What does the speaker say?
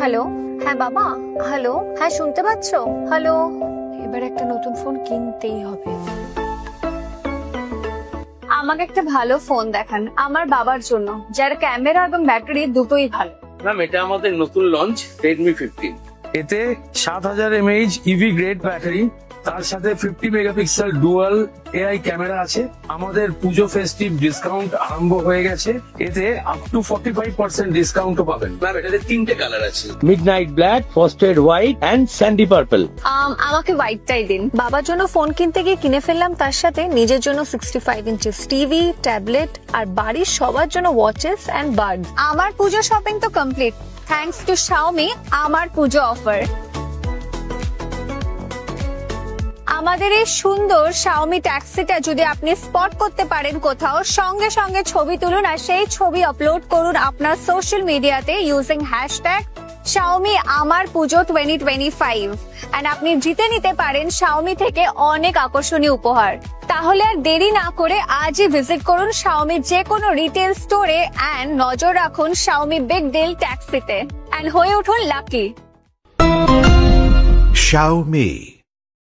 Hello, হ্যাঁ বাবা, hello, হ্যাঁ শুনতে পাচ্ছ? হ্যালো, এবার একটা নতুন ফোন কিনতেই হবে। আমাকে একটা ভালো ফোন দেখান আমার বাবার জন্য, যার ক্যামেরা এবং ব্যাটারি দুটোই ভালো। ম্যাম, এটা আমাদের নতুন লঞ্চ Redmi 15। এতে 7000 mAh ইভি গ্রেড ব্যাটারি, তার সাথে 50 মেগাপিক্সেল ডুয়াল এআই ক্যামেরা আছে। আমাদের পুজো ফেস্টিভ ডিসকাউন্ট আরম্ভ হয়ে গেছে, এতে আপ টু 45% ডিসকাউন্টও পাবেন। ম্যাম, এটাতে 3টে কালার আছে। Midnight black, frosted white and sandy purple. আমাকে হোয়াইটটাই দিন। বাবার জন্য ফোন কিনতে গিয়ে কিনে ফেললাম, তার সাথে নিজের জন্য 65 ইঞ্চিস টিভি, ট্যাবলেট আর বাড়ির সবার জন্য ওয়াচেস এন্ড বাডস। আমার পুজো শপিং তো কমপ্লিট থ্যাঙ্কস টু Xiaomi আমার পুজো অফার। আমাদের এই সুন্দর Xiaomi ট্যাক্সিটা যদি আপনি স্পট করতে পারেন কোথাও, সঙ্গে সঙ্গে ছবি তুলুন আর সেই ছবি আপলোড করুন আপনার সোশ্যাল মিডিয়াতে ইউজিং হ্যাশট্যাগ Xiaomi আমার পুজো 2025 এন্ড আপনি জিতে নিতে পারেন Xiaomi থেকে অনেক আকর্ষণীয় উপহার। তাহলে আর দেরি না করে আজই ভিজিট করুন Xiaomi যে কোনো রিটেল স্টোরে এন্ড নজর রাখুন Xiaomi বিগ ডিল ট্যাক্সিতে এন্ড হয়ে উঠুন লাকি। Xiaomi